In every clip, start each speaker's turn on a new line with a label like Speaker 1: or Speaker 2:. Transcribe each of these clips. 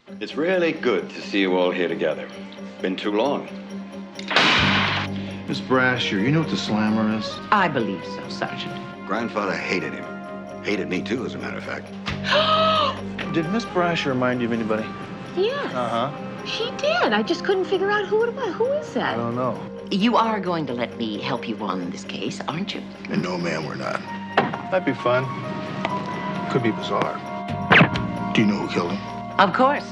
Speaker 1: It's really good to see you all here together. Been too long.
Speaker 2: Miss Brasher, you know what the slammer is?
Speaker 3: I believe so, Sergeant.
Speaker 4: Grandfather hated him. Hated me, too, as a matter of fact.
Speaker 2: Did Miss Brasher remind you of anybody?
Speaker 5: Yes.
Speaker 2: Uh-huh.
Speaker 5: She did. I just couldn't figure out who it was. Who is that?
Speaker 2: I don't know.
Speaker 3: You are going to let me help you on this case, aren't you?
Speaker 4: And no, ma'am, we're not.
Speaker 2: That'd be fun. Could be bizarre.
Speaker 4: Do you know who killed him?
Speaker 3: Of course.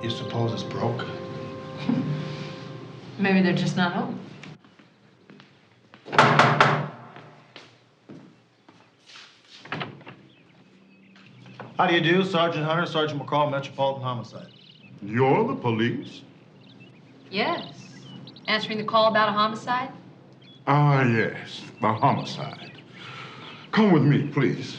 Speaker 2: You suppose it's broke?
Speaker 5: Maybe they're just not home.
Speaker 2: How do you do, Sergeant Hunter, Sergeant McCall, Metropolitan Homicide?
Speaker 6: You're the police?
Speaker 5: Yes. Answering the call about a homicide?
Speaker 6: Ah, yes, the homicide. Come with me, please.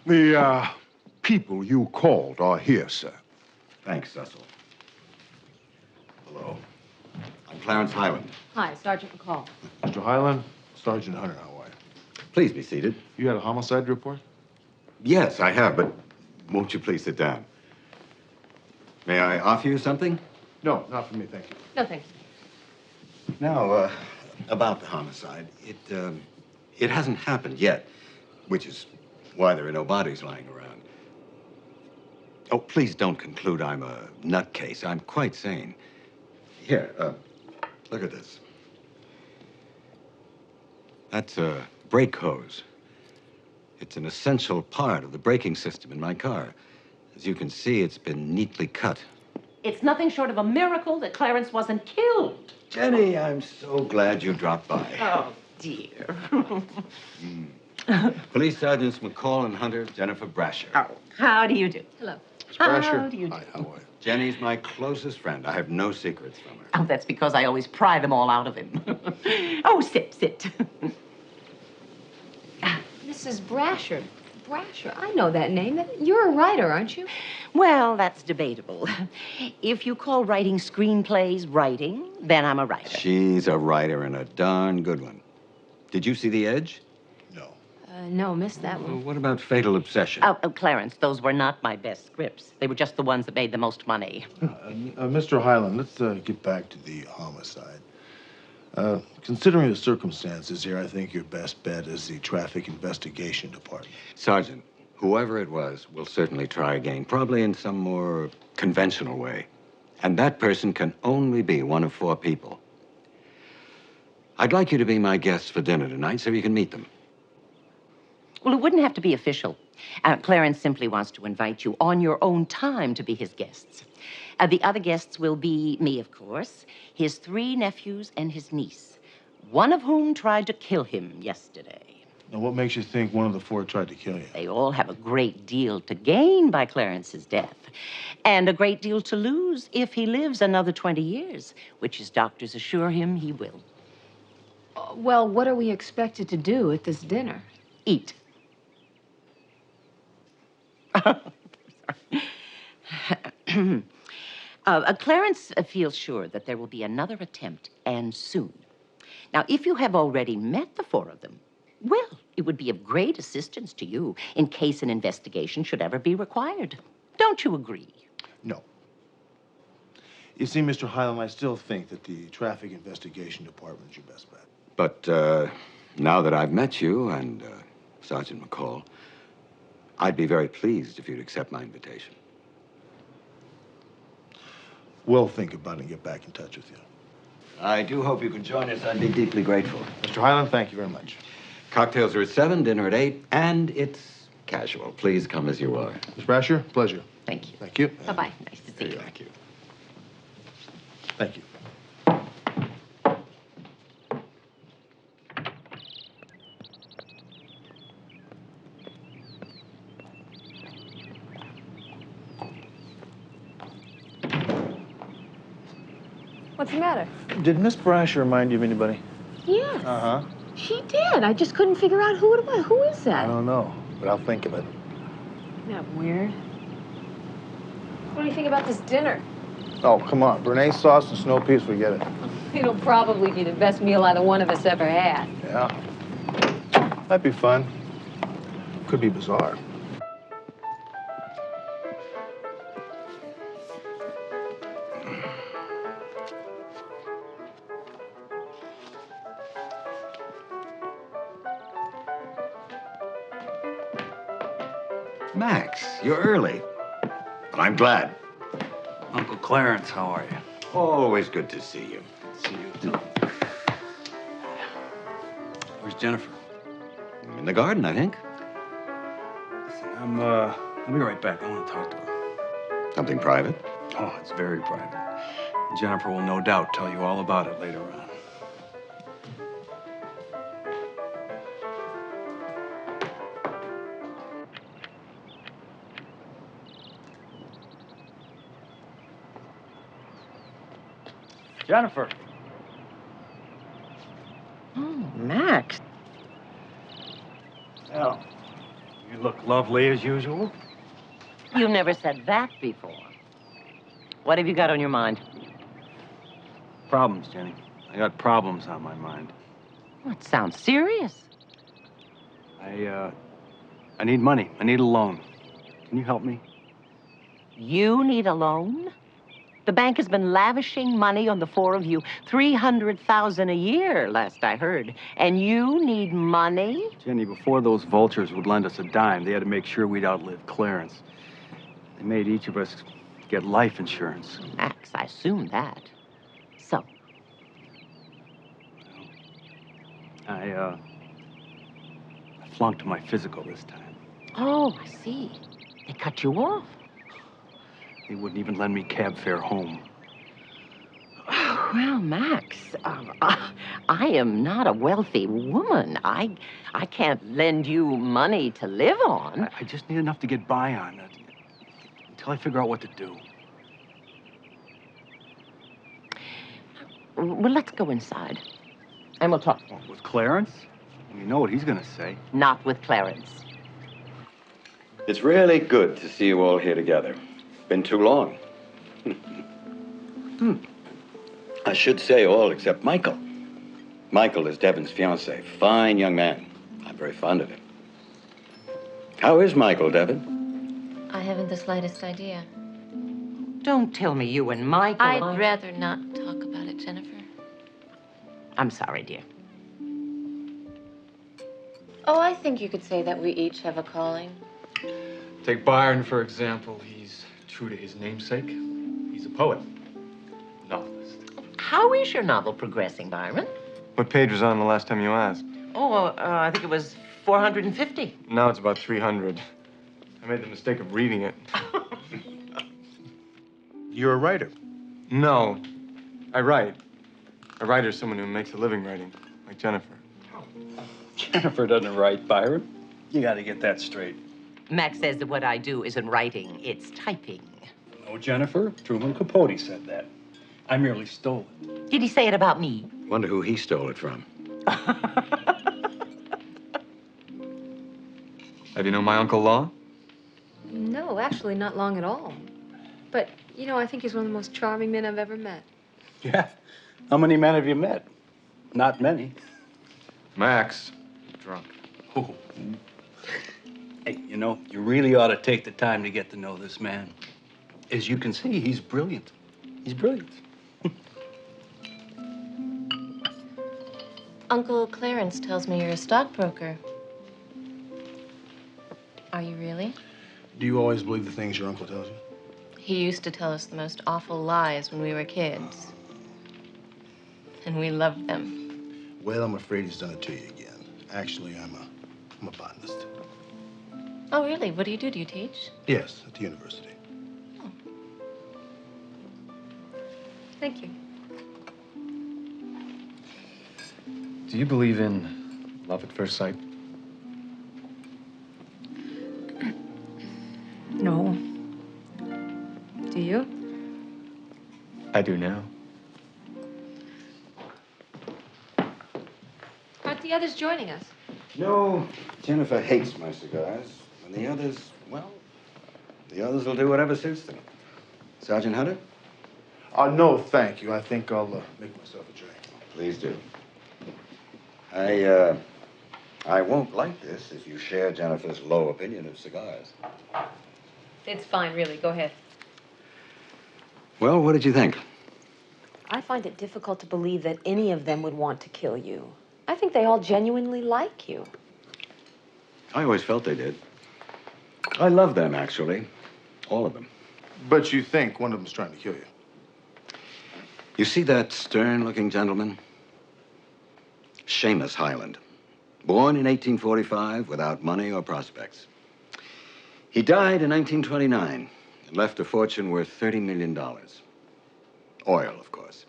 Speaker 6: The people you called are here, sir.
Speaker 4: Thanks, Cecil. Hello. I'm Clarence Highland.
Speaker 5: Hi, Sergeant McCall.
Speaker 2: Mr. Highland, Sergeant Hunter, how are you?
Speaker 4: Please be seated.
Speaker 2: You had a homicide report?
Speaker 4: Yes, I have, but won't you please sit down? May I offer you something?
Speaker 2: No, not for me, thank you.
Speaker 5: No, thank you.
Speaker 4: Now, about the homicide. It hasn't happened yet, which is Why, there are no bodies lying around. Oh, please don't conclude I'm a nutcase. I'm quite sane. Here, look at this. That's a brake hose. It's an essential part of the braking system in my car. As you can see, it's been neatly cut.
Speaker 3: It's nothing short of a miracle that Clarence wasn't killed.
Speaker 4: Jenny, I'm so glad you dropped by.
Speaker 3: Oh, dear.
Speaker 4: Police Sergeants McCall and Hunter, Jennifer Brasher.
Speaker 3: Oh, how do you do?
Speaker 5: Hello.
Speaker 3: How do you do?
Speaker 6: Hi, how are you?
Speaker 4: Jenny's my closest friend. I have no secrets from her.
Speaker 3: Oh, that's because I always pry them all out of him. Oh, sit.
Speaker 5: Mrs. Brasher. Brasher, I know that name. You're a writer, aren't you?
Speaker 3: Well, that's debatable. If you call writing screenplays writing, then I'm a writer.
Speaker 4: She's a writer and a darn good one. Did you see The Edge?
Speaker 2: No.
Speaker 5: No, missed that
Speaker 4: Well,
Speaker 5: one.
Speaker 4: what about Fatal Obsession?
Speaker 3: Oh, Clarence, those were not my best scripts. They were just the ones that made the most money.
Speaker 2: Mr. Highland, let's get back to the homicide. Considering the circumstances here, I think your best bet is the Traffic Investigation Department.
Speaker 4: Sergeant, whoever it was will certainly try again, probably in some more conventional way. And that person can only be one of 4 people. I'd like you to be my guests for dinner tonight so you can meet them.
Speaker 3: Well, it wouldn't have to be official. Clarence simply wants to invite you on your own time to be his guests. The other guests will be me, of course, his 3 nephews, and his niece, one of whom tried to kill him yesterday.
Speaker 2: Now, what makes you think one of the 4 tried to kill you?
Speaker 3: They all have a great deal to gain by Clarence's death, and a great deal to lose if he lives another 20 years, which his doctors assure him he will.
Speaker 5: Well, what are we expected to do at this dinner?
Speaker 3: Eat. Clarence feels sure that there will be another attempt, and soon. Now, if you have already met the 4 of them, well, it would be of great assistance to you in case an investigation should ever be required. Don't you agree?
Speaker 2: No. You see, Mr. Highland, I still think that the Traffic Investigation Department is your best bet.
Speaker 4: But now that I've met you and Sergeant McCall, I'd be very pleased if you'd accept my invitation.
Speaker 2: We'll think about it and get back in touch with you.
Speaker 4: I do hope you can join us. I'd be deeply grateful.
Speaker 2: Mr. Highland, thank you very much.
Speaker 4: Cocktails are at 7, dinner at 8, and it's casual. Please come as you are.
Speaker 2: Ms. Brasher, pleasure.
Speaker 3: Thank you.
Speaker 2: Thank you.
Speaker 5: Bye-bye.
Speaker 3: Nice to see you.
Speaker 4: Thank you.
Speaker 2: Thank you.
Speaker 5: What's the matter?
Speaker 2: Did Miss Brasher remind you of anybody?
Speaker 5: Yes.
Speaker 2: Uh-huh.
Speaker 5: She did. I just couldn't figure out who it was. Who is
Speaker 2: I
Speaker 5: that?
Speaker 2: don't know, but I'll think of it.
Speaker 5: Isn't that weird? What do you think about this dinner?
Speaker 2: Oh, come on. Béarnaise sauce and snow peas, forget it.
Speaker 5: It'll probably be the best meal either one of us ever had.
Speaker 2: Yeah. Might be fun. Could be bizarre.
Speaker 4: Max, you're early. But I'm glad.
Speaker 7: Uncle Clarence, how are you?
Speaker 4: Always good to see you.
Speaker 7: See you too. Where's Jennifer?
Speaker 4: In the garden, I think.
Speaker 7: Listen, I'll be right back. I want to talk to her.
Speaker 4: Something private?
Speaker 7: Oh, it's very private. Jennifer will no doubt tell you all about it later on. Jennifer.
Speaker 3: Oh, Max.
Speaker 7: Well, you look lovely as usual.
Speaker 3: You never said that before. What have you got on your mind?
Speaker 7: Problems, Jenny. I got problems on my mind.
Speaker 3: Well, it sounds serious.
Speaker 7: I need money. I need a loan. Can you help me?
Speaker 3: You need a loan? The bank has been lavishing money on the four of you. $300,000 a year, last I heard. And you need money?
Speaker 7: Jenny, before those vultures would lend us a dime, they had to make sure we'd outlive Clarence. They made each of us get life insurance.
Speaker 3: Max, I assumed that. So,
Speaker 7: I flunked my physical this time.
Speaker 3: oh, I see. They cut you off.
Speaker 7: They wouldn't even lend me cab fare home.
Speaker 3: Well, Max, I am not a wealthy woman. I can't lend you money to live on.
Speaker 7: I just need enough to get by on until I figure out what to do.
Speaker 3: Well, let's go inside, and we'll talk.
Speaker 7: With Clarence? You know what he's gonna say.
Speaker 3: Not with Clarence.
Speaker 1: It's really good to see you all here together. Been too long. I should say all except Michael. Michael is Devon's fiancé. Fine young man. I'm very fond of him. How is Michael, Devon?
Speaker 8: I haven't the slightest idea.
Speaker 3: Don't tell me you and Michael.
Speaker 8: I'd rather not talk about it, Jennifer.
Speaker 3: I'm sorry, dear.
Speaker 8: Oh, I think you could say that we each have a calling.
Speaker 9: Take Byron, for example. He's true to his namesake. He's a poet, novelist.
Speaker 3: How is your novel progressing, Byron?
Speaker 9: What page was on the last time you asked?
Speaker 3: Oh, I think it was 450.
Speaker 9: Now it's about 300. I made the mistake of reading it.
Speaker 2: You're a writer.
Speaker 9: No, I write. A writer is someone who makes a living writing, like Jennifer.
Speaker 7: Jennifer doesn't write, Byron. You gotta get that straight.
Speaker 3: Max says that what I do isn't writing, it's typing.
Speaker 7: No, Jennifer. Truman Capote said that. I merely stole it.
Speaker 3: Did he say it about me?
Speaker 4: Wonder who he stole it from.
Speaker 9: Have you known my Uncle Law?
Speaker 5: No, actually, not long at all. But, you know, I think he's one of the most charming men I've ever met.
Speaker 7: Yeah. How many men have you met? Not many.
Speaker 9: Max. Drunk.
Speaker 7: Oh. Hey, you know, you really ought to take the time to get to know this man. As you can see, he's brilliant. He's brilliant.
Speaker 8: Uncle Clarence tells me you're a stockbroker. Are you really?
Speaker 2: Do you always believe the things your uncle tells you?
Speaker 8: He used to tell us the most awful lies when we were kids. And we loved them.
Speaker 2: Well, I'm afraid he's done it to you again. Actually, I'm a botanist.
Speaker 8: Oh, really? What do you do? Do you teach?
Speaker 2: Yes, at the university.
Speaker 8: Oh.
Speaker 5: Thank you.
Speaker 9: Do you believe in love at first sight?
Speaker 5: No. Do you?
Speaker 9: I do now.
Speaker 5: Aren't the others joining us?
Speaker 4: No, Jennifer hates my cigars. And the others, well, the others will do whatever suits them. Sergeant Hunter?
Speaker 2: No, thank you. I think I'll make myself a drink.
Speaker 4: Please do. I won't like this if you share Jennifer's low opinion of cigars.
Speaker 5: It's fine, really. Go ahead.
Speaker 4: Well, what did you think?
Speaker 10: I find it difficult to believe that any of them would want to kill you. I think they all genuinely like you.
Speaker 4: I always felt they did. I love them, actually. All of them.
Speaker 2: But you think one of them's trying to kill you?
Speaker 4: You see that stern-looking gentleman? Seamus Highland. Born in 1845 without money or prospects. He died in 1929 and left a fortune worth $30 million. Oil, of course.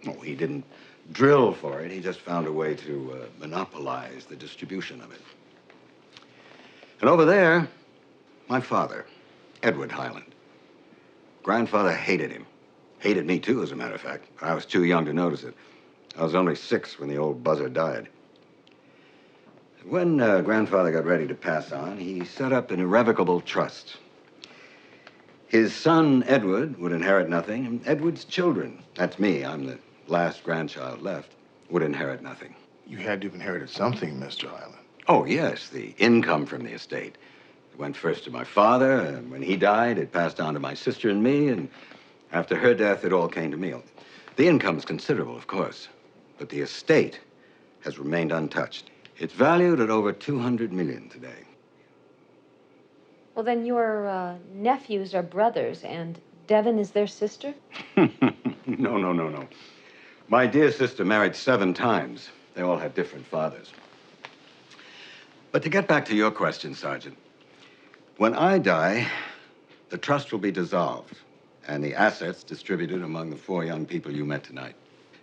Speaker 4: Oh, he didn't drill for it. He just found a way to monopolize the distribution of it. And over there, my father, Edward Highland. Grandfather hated him. Hated me, too, as a matter of fact. I was too young to notice it. I was only 6 when the old buzzard died. When Grandfather got ready to pass on, he set up an irrevocable trust. His son, Edward, would inherit nothing, and Edward's children, that's me, I'm the last grandchild left, would inherit nothing.
Speaker 2: You had to have inherited something, Mr. Highland.
Speaker 4: Oh, yes, the income from the estate. It went first to my father, and when he died, it passed on to my sister and me, and After her death, it all came to me. The income's considerable, of course, but the estate has remained untouched. It's valued at over 200 million today.
Speaker 10: Well, then your nephews are brothers, and Devon is their sister?
Speaker 4: No. My dear sister married 7 times. They all had different fathers. But to get back to your question, Sergeant, when I die, the trust will be dissolved and the assets distributed among the 4 young people you met tonight.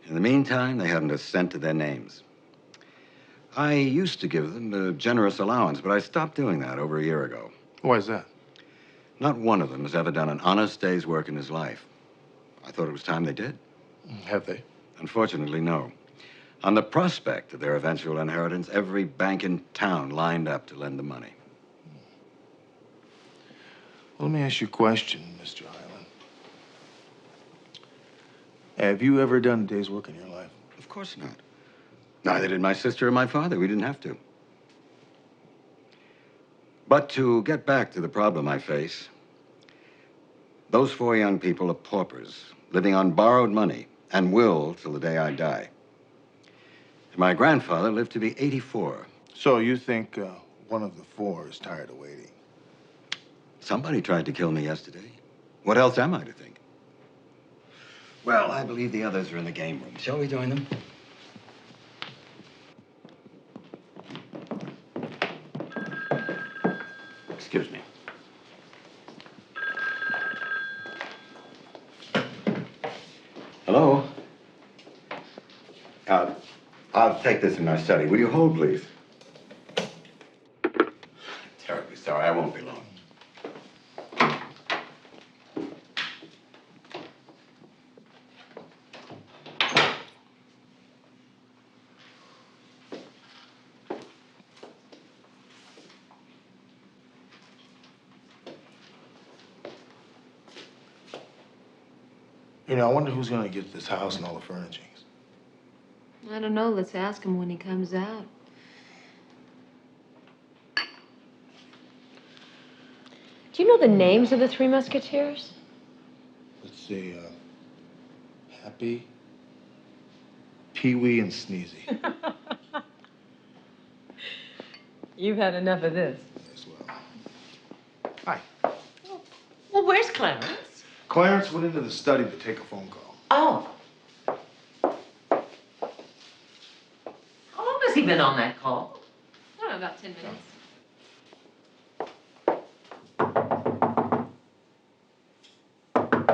Speaker 4: In the meantime, they haven't a cent to their names. I used to give them a generous allowance, but I stopped doing that over a year ago.
Speaker 2: Why is that?
Speaker 4: Not one of them has ever done an honest day's work in his life. I thought it was time they did.
Speaker 2: Have they?
Speaker 4: Unfortunately, no. On the prospect of their eventual inheritance, every bank in town lined up to lend the money.
Speaker 2: Well, let me ask you a question, Mr. Highland. Have you ever done a day's work in your life?
Speaker 4: Of course not. Neither did my sister or my father. We didn't have to. But to get back to the problem I face, those 4 young people are paupers, living on borrowed money, and will till the day I die. My grandfather lived to be 84.
Speaker 2: So you think one of the 4 is tired of waiting?
Speaker 4: Somebody tried to kill me yesterday. What else am I to think? Well, I believe the others are in the game room. Shall we join them? Excuse me. Hello? I'll take this in my study. Will you hold, please? Terribly sorry. I won't be long.
Speaker 2: You know, I wonder who's gonna get this house and all the furnishings.
Speaker 5: I don't know. Let's ask him when he comes out.
Speaker 10: Do you know the names of the 3 Musketeers?
Speaker 2: Let's see, Happy, Pee-wee, and Sneezy.
Speaker 10: You've had enough of this.
Speaker 2: As well. Hi.
Speaker 3: Well, where's Clarence?
Speaker 2: Clarence went into the study to take a phone call.
Speaker 3: Oh. How long has he been on that call?
Speaker 5: I don't know, about 10 minutes.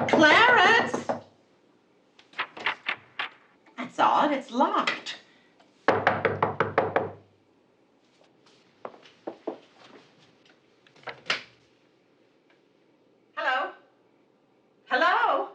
Speaker 3: Clarence! That's odd. It's locked. Hello? Hello?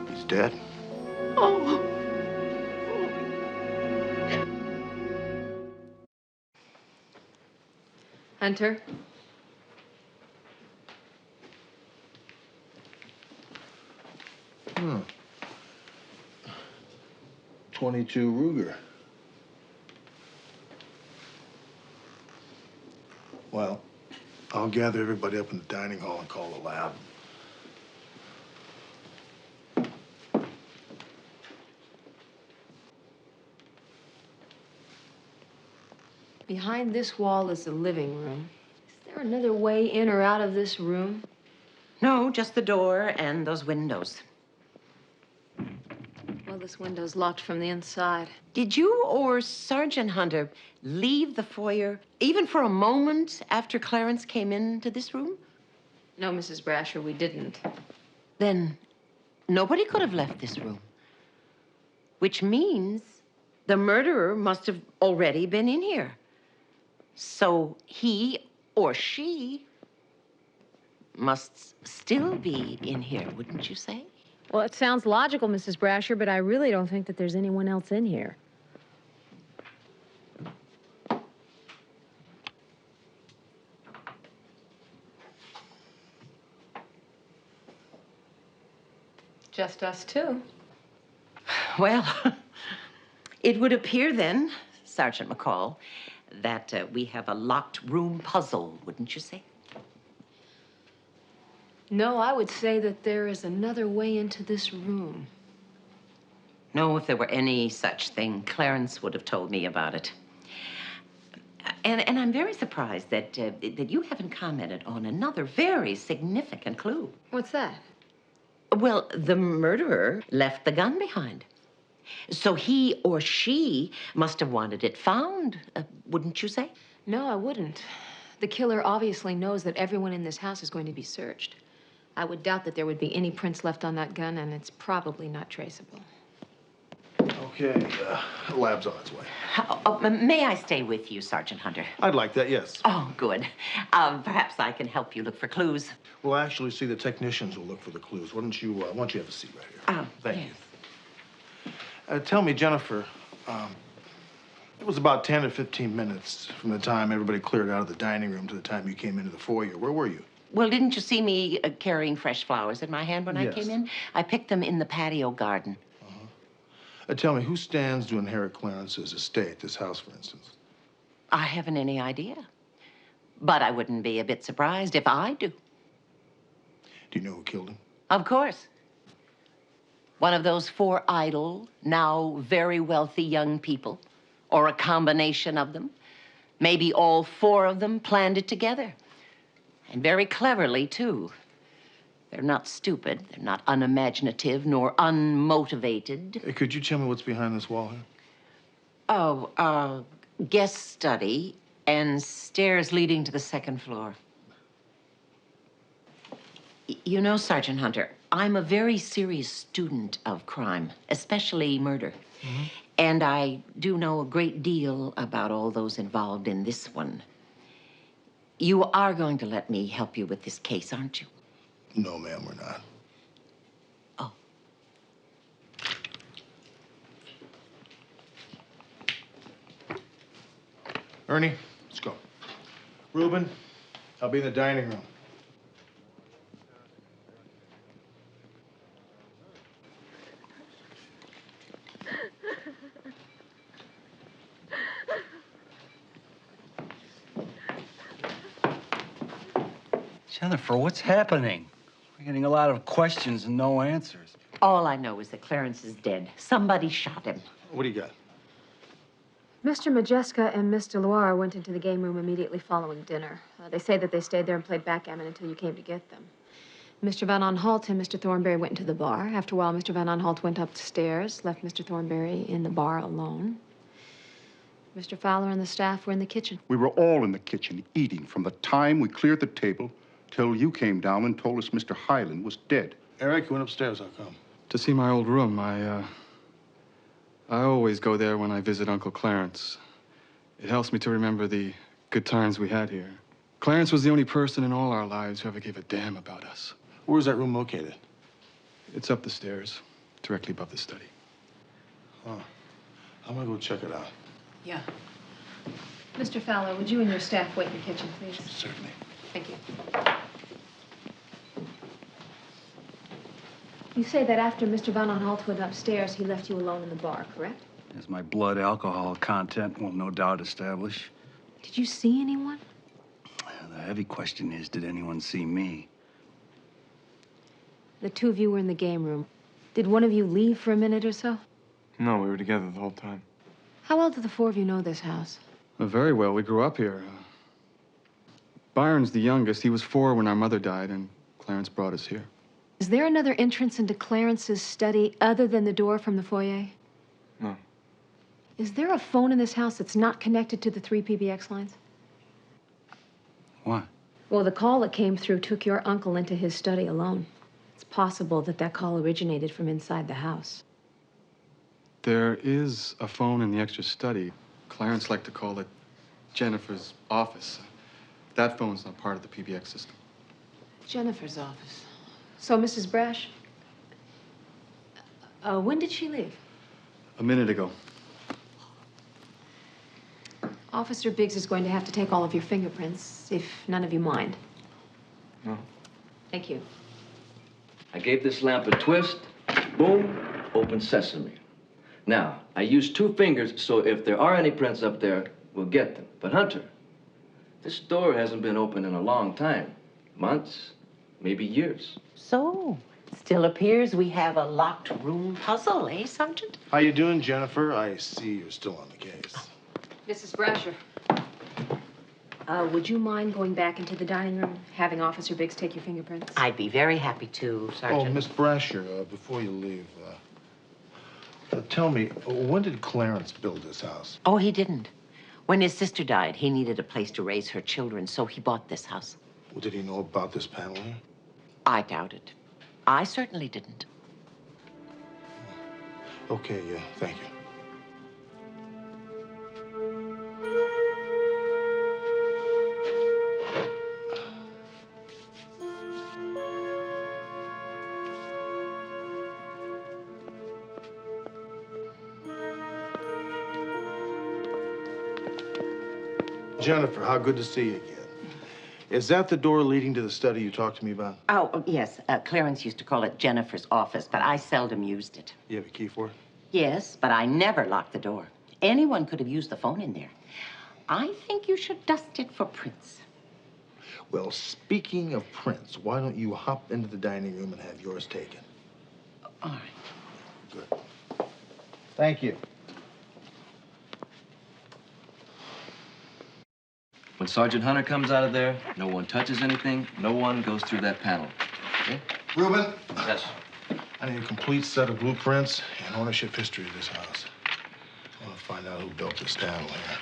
Speaker 2: He's dead.
Speaker 3: Oh.
Speaker 5: Hunter?
Speaker 2: 22 Ruger. Well, I'll gather everybody up in the dining hall and call the lab.
Speaker 5: Behind this wall is the living room. Is there another way in or out of this room?
Speaker 3: No, just the door and those windows.
Speaker 5: Well, this window's locked from the inside.
Speaker 3: Did you or Sergeant Hunter leave the foyer even for a moment after Clarence came into this room?
Speaker 5: No, Mrs. Brasher, we didn't.
Speaker 3: Then nobody could have left this room. Which means the murderer must have already been in here. So he or she must still be in here, wouldn't you say?
Speaker 10: Well, it sounds logical, Mrs. Brasher, but I really don't think that there's anyone else in here.
Speaker 5: Just us two.
Speaker 3: Well, it would appear then, Sergeant McCall, that we have a locked room puzzle, wouldn't you say?
Speaker 5: No, I would say that there is another way into this room.
Speaker 3: No, if there were any such thing, Clarence would have told me about it. And I'm very surprised that that you haven't commented on another very significant clue.
Speaker 5: What's that?
Speaker 3: Well, the murderer left the gun behind. So he or she must have wanted it found, wouldn't you say?
Speaker 5: No, I wouldn't. The killer obviously knows that everyone in this house is going to be searched. I would doubt that there would be any prints left on that gun, and it's probably not traceable.
Speaker 2: Okay, lab's on its way.
Speaker 3: May I stay with you, Sergeant Hunter?
Speaker 2: I'd like that, yes.
Speaker 3: Oh, good. Perhaps I can help you look for clues.
Speaker 2: We'll actually see the technicians will look for the clues. Why don't you have a seat right here? Thank you. Tell me, Jennifer, it was about 10 or 15 minutes from the time everybody cleared out of the dining room to the time you came into the foyer. Where were you?
Speaker 3: Well, didn't you see me carrying fresh flowers in my hand when I came in? I picked them in the patio garden.
Speaker 2: Tell me, who stands to inherit Clarence's estate, this house, for instance?
Speaker 3: I haven't any idea. But I wouldn't be a bit surprised if I do.
Speaker 2: Do you know who killed him?
Speaker 3: Of course. One of those 4 idle, now very wealthy young people, or a combination of them. Maybe all 4 of them planned it together. And very cleverly, too. They're not stupid, they're not unimaginative, nor unmotivated.
Speaker 2: Could you tell me what's behind this wall here?
Speaker 3: Oh, guest study and stairs leading to the 2nd floor. You know, Sergeant Hunter, I'm a very serious student of crime, especially murder. And I do know a great deal about all those involved in this one. You are going to let me help you with this case, aren't you?
Speaker 2: No, ma'am, we're not.
Speaker 3: Oh.
Speaker 2: Ernie, let's go. Reuben, I'll be in the dining room.
Speaker 7: Jennifer, what's happening? We're getting a lot of questions and no answers.
Speaker 3: All I know is that Clarence is dead. Somebody shot him.
Speaker 2: What do you got?
Speaker 5: Mr. Majeska and Miss DeLoire went into the game room immediately following dinner. They say that they stayed there and played backgammon until you came to get them. Mr. Van Aanholt and Mr. Thornberry went into the bar. After a while, Mr. Van Aanholt went upstairs, left Mr. Thornberry in the bar alone. Mr. Fowler and the staff were in the kitchen.
Speaker 6: We were all in the kitchen eating from the time we cleared the table till you came down and told us Mr. Highland was dead.
Speaker 2: Eric, you went upstairs. How come?
Speaker 9: To see my old room. I always go there when I visit Uncle Clarence. It helps me to remember the good times we had here. Clarence was the only person in all our lives who ever gave a damn about us.
Speaker 2: Where's that room located?
Speaker 9: It's up the stairs, directly above the study.
Speaker 2: Huh. I'm gonna go check it out.
Speaker 5: Yeah. Mr. Fowler, would you and your staff wait in the kitchen, please?
Speaker 2: Certainly.
Speaker 5: Thank you. You say that after Mr. Van Aanholt went upstairs, he left you alone in the bar, correct?
Speaker 7: As my blood alcohol content will no doubt establish.
Speaker 5: Did you see anyone?
Speaker 7: The heavy question is, did anyone see me?
Speaker 5: The 2 of you were in the game room. Did one of you leave for a minute or so?
Speaker 9: No, we were together the whole time.
Speaker 5: How well do the 4 of you know this house?
Speaker 9: Very well. We grew up here. Byron's the youngest. He was 4 when our mother died, and Clarence brought us here.
Speaker 5: Is there another entrance into Clarence's study other than the door from the foyer?
Speaker 9: No.
Speaker 5: Is there a phone in this house that's not connected to the 3 PBX lines?
Speaker 7: What?
Speaker 5: Well, the call that came through took your uncle into his study alone. It's possible that that call originated from inside the house.
Speaker 9: There is a phone in the extra study. Clarence liked to call it Jennifer's office. That phone's not part of the PBX system.
Speaker 5: Jennifer's office. So, Mrs. Brash, when did she leave?
Speaker 9: A minute ago.
Speaker 5: Officer Biggs is going to have to take all of your fingerprints, if none of you mind.
Speaker 11: No.
Speaker 5: Thank you.
Speaker 11: I gave this lamp a twist. Boom, open sesame. Now, I used 2 fingers, so if there are any prints up there, we'll get them. But Hunter, this door hasn't been open in a long time. Months, maybe years.
Speaker 3: So, still appears we have a locked room puzzle, eh, Sergeant?
Speaker 2: How you doing, Jennifer? I see you're still on the case.
Speaker 5: Mrs. Brasher. Would you mind going back into the dining room, having Officer Biggs take your fingerprints?
Speaker 3: I'd be very happy to, Sergeant.
Speaker 2: Oh, Miss Brasher, before you leave, tell me, when did Clarence build this house?
Speaker 3: Oh, he didn't. When his sister died, he needed a place to raise her children, so he bought this house.
Speaker 2: Well, did he know about this paneling?
Speaker 3: I doubt it. I certainly didn't.
Speaker 2: Okay, yeah, thank you. Jennifer, how good to see you again. Is that the door leading to the study you talked to me about?
Speaker 3: Oh, yes. Clarence used to call it Jennifer's office, but I seldom used it.
Speaker 2: You have a key for it?
Speaker 3: Yes, but I never locked the door. Anyone could have used the phone in there. I think you should dust it for prints.
Speaker 2: Well, speaking of prints, why don't you hop into the dining room and have yours taken?
Speaker 3: All right.
Speaker 2: Good. Thank you.
Speaker 11: When Sergeant Hunter comes out of there, no one touches anything, no one goes through that panel. Okay?
Speaker 2: Reuben?
Speaker 11: Yes.
Speaker 2: I need a complete set of blueprints and ownership history of this house. I want to find out who built this panel here.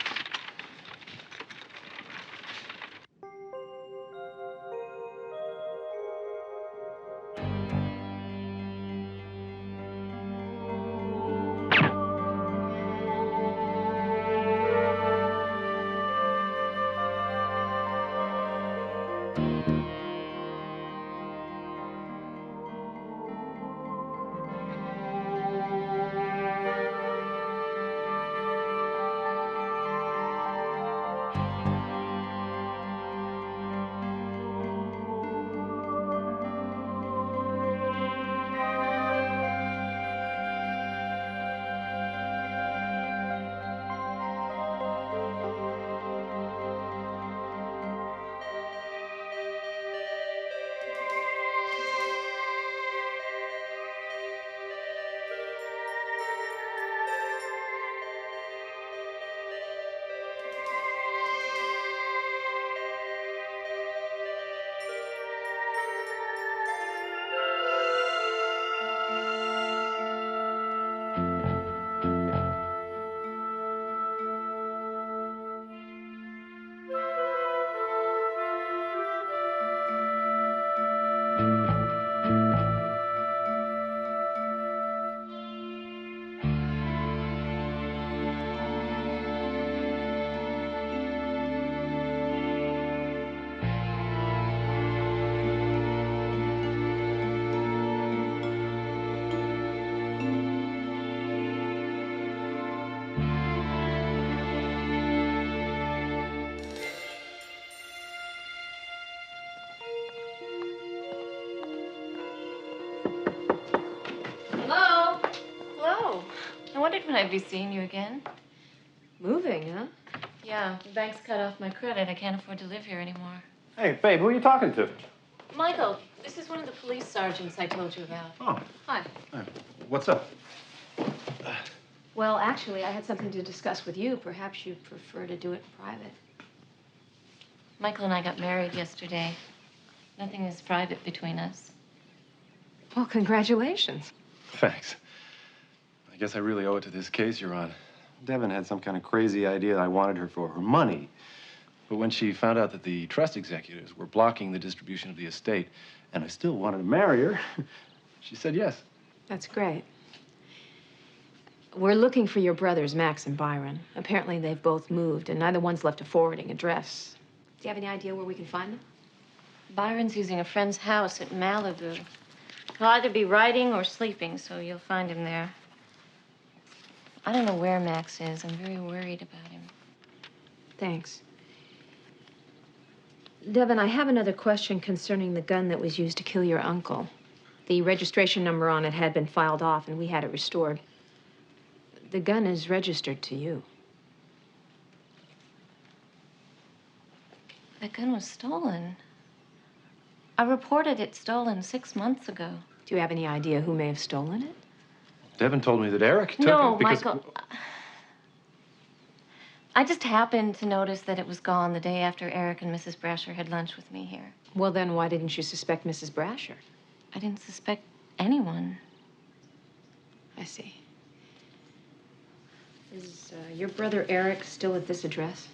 Speaker 8: Hello? Hello. I wondered when I'd be seeing you again.
Speaker 5: Moving, huh?
Speaker 8: Yeah, the bank's cut off my credit. I can't afford to live here anymore.
Speaker 7: Hey, babe, who are you talking to?
Speaker 8: Michael, this is one of the police sergeants I told you about.
Speaker 7: Oh.
Speaker 8: Hi.
Speaker 7: Hey, what's up?
Speaker 5: Well, actually, I had something to discuss with you. Perhaps you'd prefer to do it in private.
Speaker 8: Michael and I got married yesterday. Nothing is private between us.
Speaker 5: Well, congratulations.
Speaker 9: Thanks. I guess I really owe it to this case you're on. Devin had some kind of crazy idea I wanted her for her money. But when she found out that the trust executives were blocking the distribution of the estate, and I still wanted to marry her, she said yes.
Speaker 5: That's great. We're looking for your brothers, Max and Byron. Apparently, they've both moved, and neither one's left a forwarding address. Do you have any idea where we can find them?
Speaker 8: Byron's using a friend's house at Malibu. He'll either be writing or sleeping, so you'll find him there. I don't know where Max is. I'm very worried about him.
Speaker 5: Thanks. Devin, I have another question concerning the gun that was used to kill your uncle. The registration number on it had been filed off, and we had it restored. The gun is registered to you.
Speaker 8: That gun was stolen. I reported it stolen 6 months ago.
Speaker 5: Do you have any idea who may have stolen it?
Speaker 12: Devin told me that Eric took
Speaker 8: No,
Speaker 12: it because...
Speaker 8: Michael. I just happened to notice that it was gone the day after Eric and Mrs. Brasher had lunch with me here.
Speaker 5: Well, then why didn't you suspect Mrs. Brasher?
Speaker 8: I didn't suspect anyone.
Speaker 5: I see. Is your brother Eric still at this address?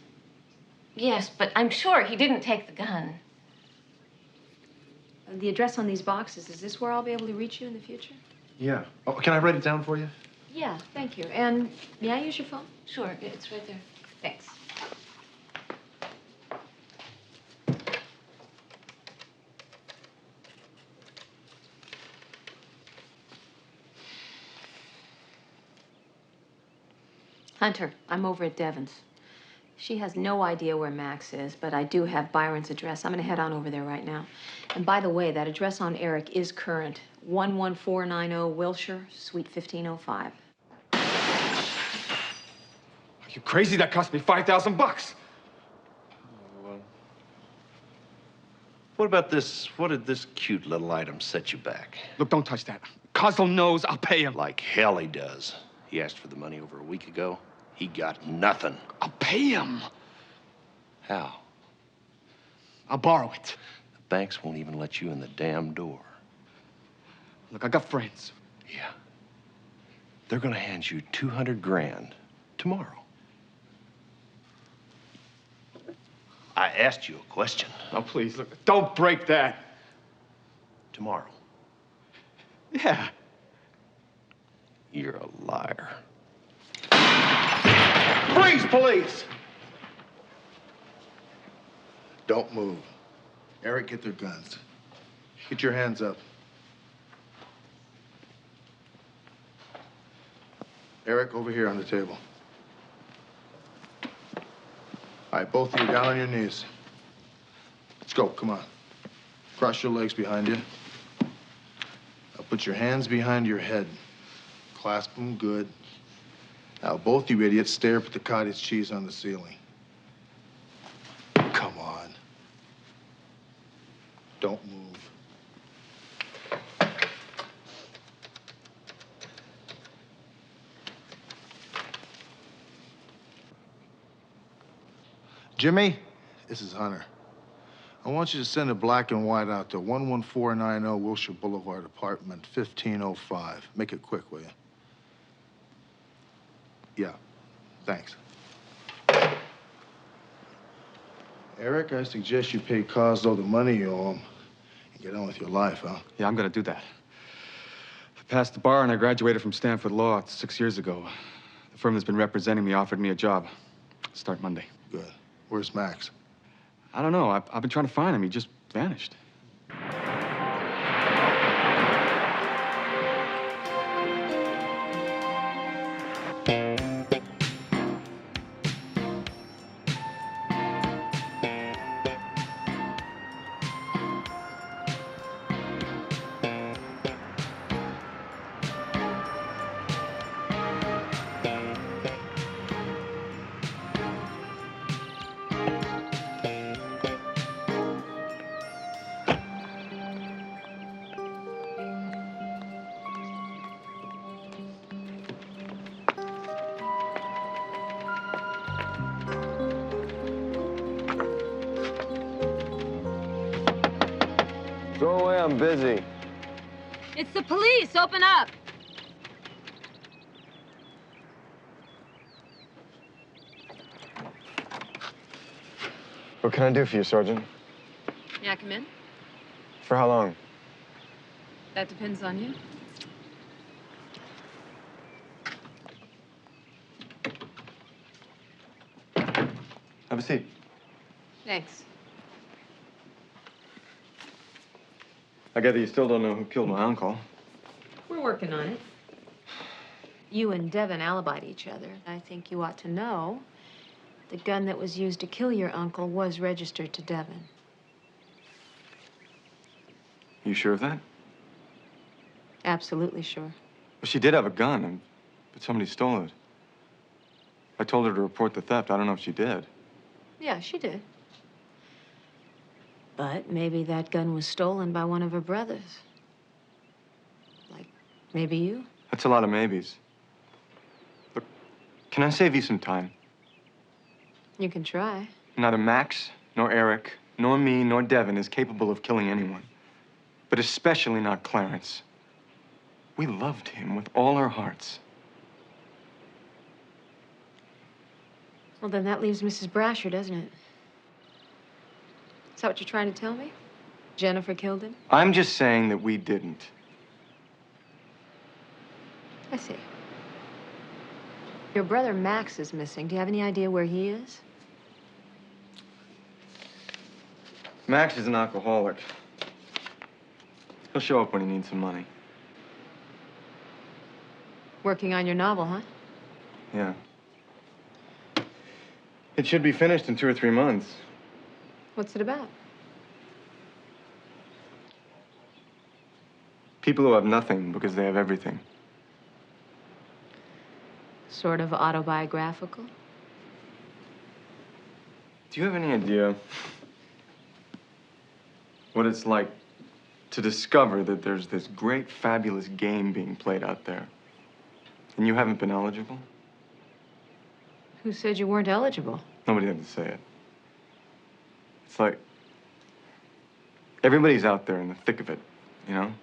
Speaker 8: Yes, but I'm sure he didn't take the gun.
Speaker 5: The address on these boxes, is this where I'll be able to reach you in the future?
Speaker 12: Yeah. Oh, can I write it down for you?
Speaker 5: Yeah, thank you. And may I use your phone?
Speaker 8: Sure, it's right there.
Speaker 5: Thanks. Hunter, I'm over at Devon's. She has no idea where Max is, but I do have Byron's address. I'm gonna head on over there right now. And by the way, that address on Eric is current. 11490 Wilshire, Suite 1505.
Speaker 9: Are you crazy? That cost me $5,000.
Speaker 12: Well, what about this? What did this cute little item set you back?
Speaker 9: Look, don't touch that. Kozlo knows I'll pay him.
Speaker 12: Like hell he does. He asked for the money over a week ago. He got nothing.
Speaker 9: I'll pay him.
Speaker 12: How?
Speaker 9: I'll borrow it.
Speaker 12: The banks won't even let you in the damn door.
Speaker 9: Look, I got friends.
Speaker 12: Yeah. They're gonna hand you 200 grand tomorrow. I asked you a question.
Speaker 9: Oh, please, look, don't break that.
Speaker 12: Tomorrow.
Speaker 9: Yeah.
Speaker 12: You're a liar.
Speaker 2: Freeze, police! Don't move. Eric, get their guns. Get your hands up. Eric, over here on the table. All right, both of you down on your knees. Let's go, come on. Cross your legs behind you. Now put your hands behind your head. Clasp them good. Now, both you idiots stare up at the cottage cheese on the ceiling. Come on. Don't move. Jimmy, this is Hunter. I want you to send a black and white out to 11490 Wilshire Boulevard, apartment 1505. Make it quick, will you? Yeah, thanks. Eric, I suggest you pay Kozlo the money you owe him and get on with your life, huh?
Speaker 9: Yeah, I'm gonna do that. I passed the bar and I graduated from Stanford Law 6 years ago. The firm that's been representing me offered me a job. Start Monday.
Speaker 2: Good. Where's Max?
Speaker 9: I don't know. I've been trying to find him. He just vanished.
Speaker 13: Go away, I'm busy.
Speaker 10: It's the police. Open up.
Speaker 13: What can I do for you, Sergeant?
Speaker 5: May I come in?
Speaker 13: For how long?
Speaker 5: That depends on you.
Speaker 13: Have a seat.
Speaker 5: Thanks.
Speaker 13: I gather you still don't know who killed my uncle.
Speaker 10: We're working on it. You and Devin alibied each other. I think you ought to know the gun that was used to kill your uncle was registered to Devin.
Speaker 13: You sure of that?
Speaker 10: Absolutely sure.
Speaker 13: Well, she did have a gun, but somebody stole it. I told her to report the theft. I don't know if she did.
Speaker 10: Yeah, she did. But maybe that gun was stolen by one of her brothers. Like, maybe you?
Speaker 13: That's a lot of maybes. Look, can I save you some time?
Speaker 10: You can try.
Speaker 13: Neither Max, nor Eric, nor me, nor Devin is capable of killing anyone. But especially not Clarence. We loved him with all our hearts.
Speaker 10: Well, then that leaves Mrs. Brasher, doesn't it? Is that what you're trying to tell me? Jennifer killed him?
Speaker 13: I'm just saying that we didn't.
Speaker 10: I see. Your brother Max is missing. Do you have any idea where he is?
Speaker 13: Max is an alcoholic. He'll show up when he needs some money.
Speaker 10: Working on your novel, huh?
Speaker 13: Yeah. It should be finished in 2 or 3 months.
Speaker 10: What's it about?
Speaker 13: People who have nothing because they have everything.
Speaker 10: Sort of autobiographical?
Speaker 13: Do you have any idea what it's like to discover that there's this great, fabulous game being played out there, and you haven't been eligible?
Speaker 10: Who said you weren't eligible?
Speaker 13: Nobody had to say it. It's like everybody's out there in the thick of it, you know?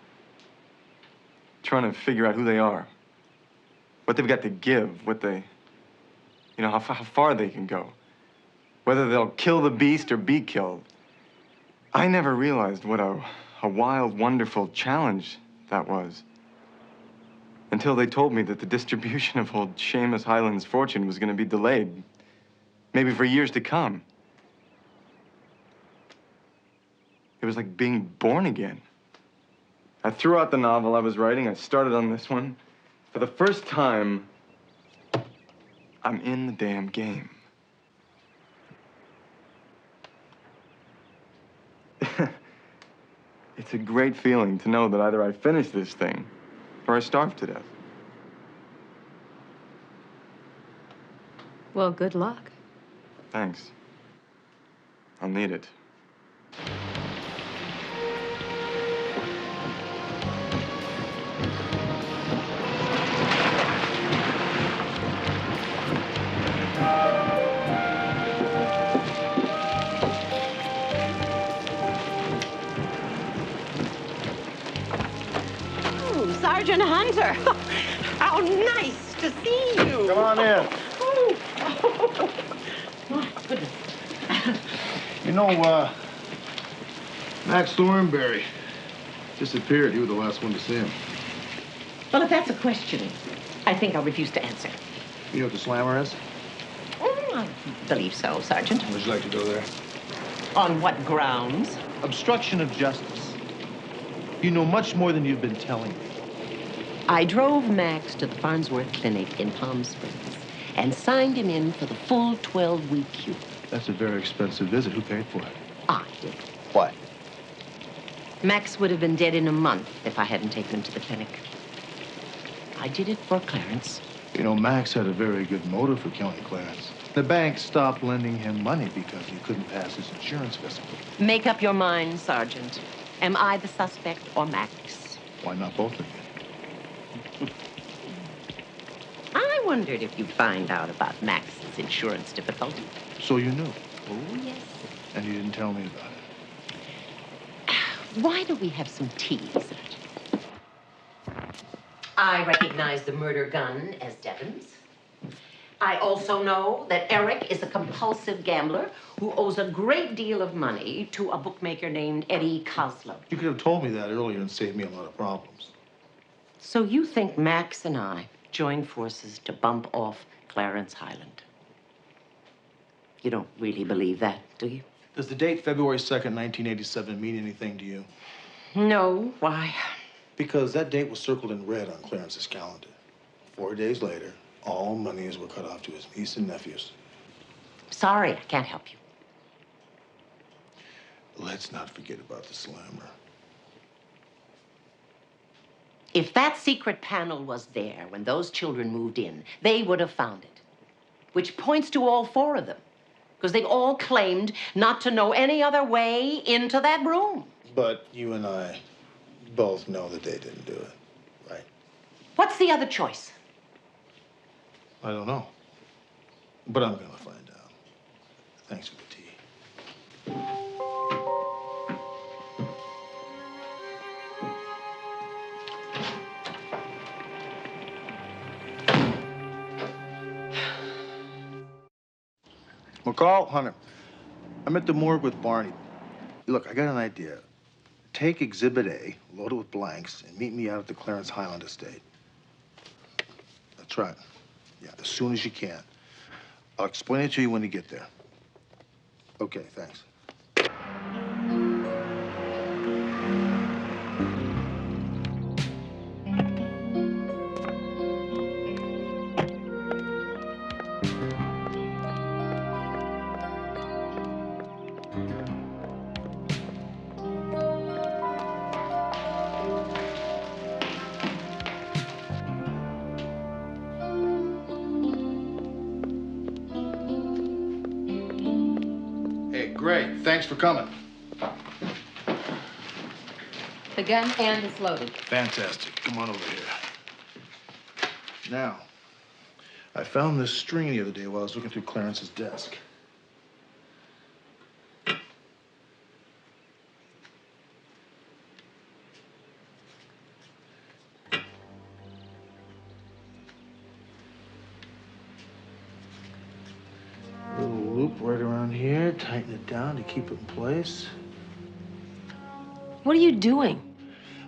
Speaker 13: Trying to figure out who they are, what they've got to give, what they, you know, how far they can go, whether they'll kill the beast or be killed. I never realized what a wild, wonderful challenge that was until they told me that the distribution of old Seamus Hyland's fortune was going to be delayed, maybe for years to come. It was like being born again. I threw out the novel I was writing. I started on this one. For the first time, I'm in the damn game. It's a great feeling to know that either I finish this thing or I starve to death.
Speaker 10: Well, good luck.
Speaker 13: Thanks. I'll need it.
Speaker 3: Sergeant Hunter, how nice to see you.
Speaker 2: Come on in.
Speaker 3: Oh, my goodness.
Speaker 2: You know, Max Thornberry disappeared. You were the last one to see him.
Speaker 3: Well, if that's a question, I think I'll refuse to answer.
Speaker 2: You know what the slammer is?
Speaker 3: I believe so, Sergeant.
Speaker 2: Would you like to go there?
Speaker 3: On what grounds?
Speaker 2: Obstruction of justice. You know much more than you've been telling me.
Speaker 3: I drove Max to the Farnsworth Clinic in Palm Springs and signed him in for the full 12-week cure.
Speaker 2: That's a very expensive visit. Who paid for it?
Speaker 3: I did.
Speaker 2: What?
Speaker 3: Max would have been dead in a month if I hadn't taken him to the clinic. I did it for Clarence.
Speaker 2: You know, Max had a very good motive for killing Clarence. The bank stopped lending him money because he couldn't pass his insurance physical.
Speaker 3: Make up your mind, Sergeant. Am I the suspect or Max?
Speaker 2: Why not both of you?
Speaker 3: I wondered if you'd find out about Max's insurance difficulty.
Speaker 2: So you knew?
Speaker 3: Oh, yes.
Speaker 2: And you didn't tell me about it.
Speaker 3: Why don't we have some tea, Sergeant? I recognize the murder gun as Devon's. I also know that Eric is a compulsive gambler who owes a great deal of money to a bookmaker named Eddie Koslow.
Speaker 2: You could have told me that earlier and saved me a lot of problems.
Speaker 3: So you think Max and I joined forces to bump off Clarence Hyland? You don't really believe that, do you?
Speaker 2: Does the date February 2nd, 1987 mean anything to you?
Speaker 3: No, why?
Speaker 2: Because that date was circled in red on Clarence's calendar. 4 days later, all monies were cut off to his niece and nephews.
Speaker 3: Sorry, I can't help you.
Speaker 2: Let's not forget about the slammer.
Speaker 3: If that secret panel was there when those children moved in, they would have found it. Which points to all 4 of them. Because they all claimed not to know any other way into that room.
Speaker 2: But you and I both know that they didn't do it, right?
Speaker 3: What's the other choice?
Speaker 2: I don't know. But I'm gonna find out. Thanks for the tea. McCall, Hunter, I'm at the morgue with Barney. Look, I got an idea. Take Exhibit A, load it with blanks, and meet me out at the Clarence Highland estate. That's right. Yeah, as soon as you can. I'll explain it to you when you get there. Okay, thanks. Great, thanks for coming.
Speaker 3: The gun and it's loaded.
Speaker 2: Fantastic. Come on over here. Now, I found this string the other day while I was looking through Clarence's desk. Little loop right around here. Tighten it down to keep it in place.
Speaker 10: What are you doing?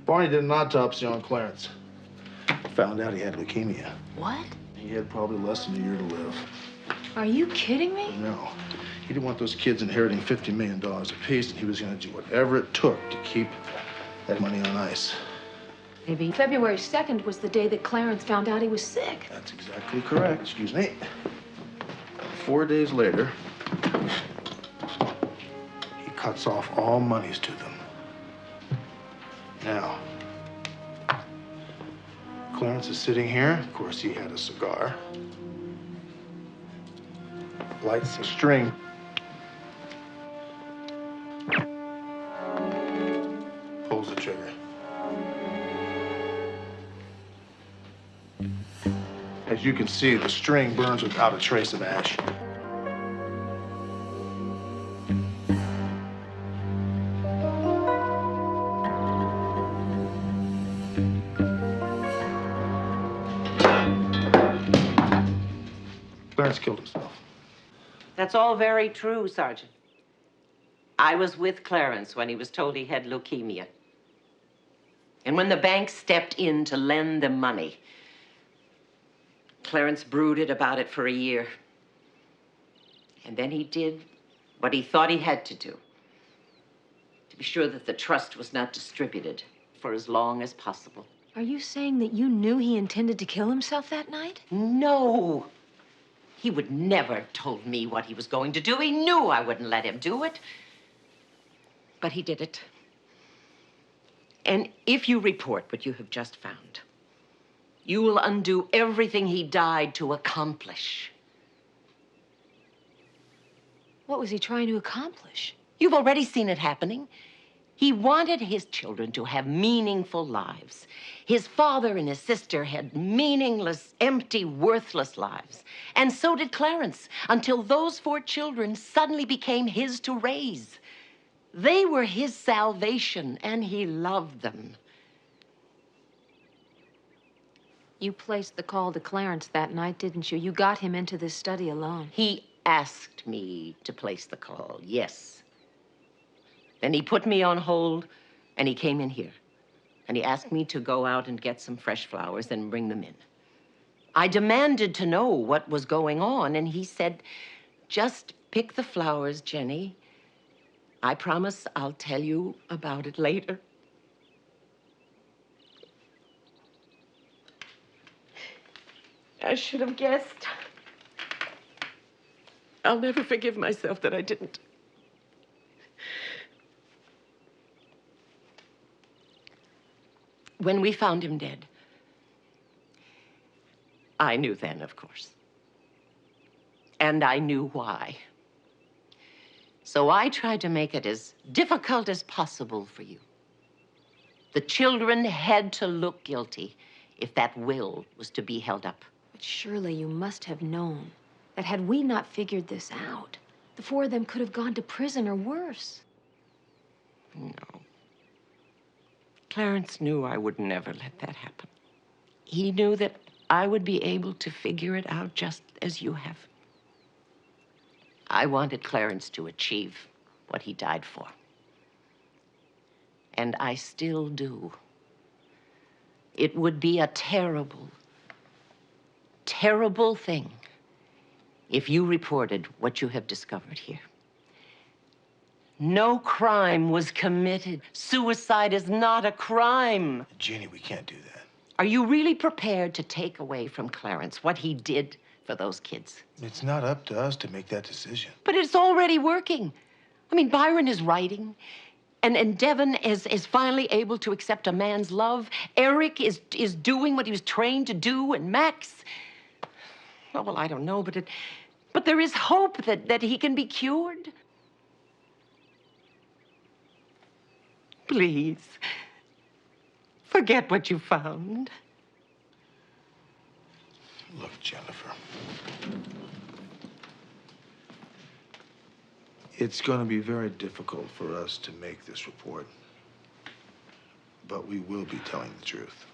Speaker 2: Barney did an autopsy on Clarence. Found out he had leukemia.
Speaker 10: What?
Speaker 2: He had probably less than a year to live.
Speaker 10: Are you kidding me?
Speaker 2: No. He didn't want those kids inheriting $50 million apiece, and he was going to do whatever it took to keep that money on ice.
Speaker 10: Maybe February 2nd was the day that Clarence found out he was sick.
Speaker 2: That's exactly correct. Excuse me. 4 days later, he cuts off all monies to them. Now, Clarence is sitting here. Of course, he had a cigar. Lights a string. Pulls the trigger. As you can see, the string burns without a trace of ash. Clarence killed himself.
Speaker 3: That's all very true, Sergeant. I was with Clarence when he was told he had leukemia. And when the bank stepped in to lend them money, Clarence brooded about it for a year. And then he did what he thought he had to do, to be sure that the trust was not distributed for as long as possible.
Speaker 10: Are you saying that you knew he intended to kill himself that night?
Speaker 3: No. He would never have told me what he was going to do. He knew I wouldn't let him do it. But he did it. And if you report what you have just found, you will undo everything he died to accomplish.
Speaker 10: What was he trying to accomplish?
Speaker 3: You've already seen it happening. He wanted his children to have meaningful lives. His father and his sister had meaningless, empty, worthless lives. And so did Clarence, until those 4 children suddenly became his to raise. They were his salvation, and he loved them.
Speaker 10: You placed the call to Clarence that night, didn't you? You got him into this study alone.
Speaker 3: He asked me to place the call, yes. Then he put me on hold, and he came in here. And he asked me to go out and get some fresh flowers and bring them in. I demanded to know what was going on, and he said, "Just pick the flowers, Jenny. I promise I'll tell you about it later."
Speaker 14: I should have guessed. I'll never forgive myself that I didn't. When we found him dead, I knew then, of course. And I knew why. So I tried to make it as difficult as possible for you. The children had to look guilty if that will was to be held up.
Speaker 5: But surely you must have known that had we not figured this out, the four of them could have gone to prison or worse.
Speaker 14: No. Clarence knew I would never let that happen. He knew that I would be able to figure it out just as you have. I wanted Clarence to achieve what he died for. And I still do. It would be a terrible, terrible thing if you reported what you have discovered here. No crime was committed. Suicide is not a crime.
Speaker 2: Jeannie, we can't do that.
Speaker 14: Are you really prepared to take away from Clarence what he did for those kids?
Speaker 2: It's not up to us to make that decision.
Speaker 14: But it's already working. I mean, Byron is writing, and Devin is finally able to accept a man's love. Eric is doing what he was trained to do, and Max, oh, well, I don't know, but there is hope that he can be cured. Please, forget what you found.
Speaker 2: Look, Jennifer. It's going to be very difficult for us to make this report, but we will be telling the truth.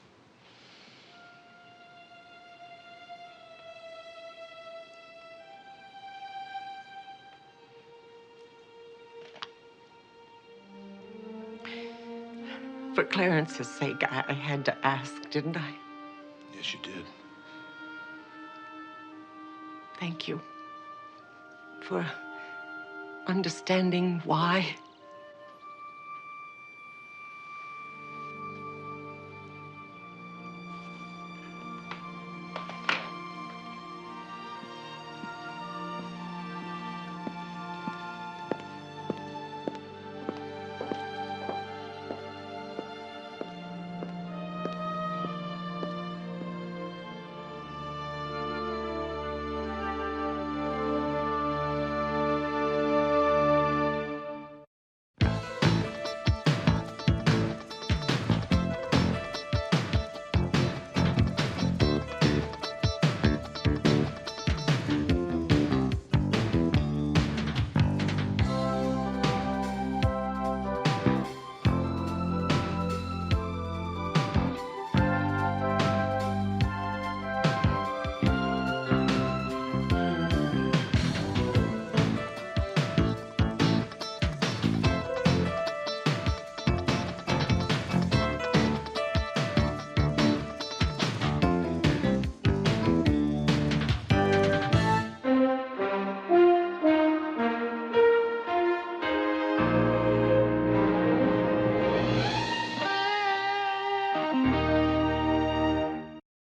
Speaker 14: For Clarence's sake, I had to ask, didn't I?
Speaker 2: Yes, you did.
Speaker 14: Thank you for understanding why.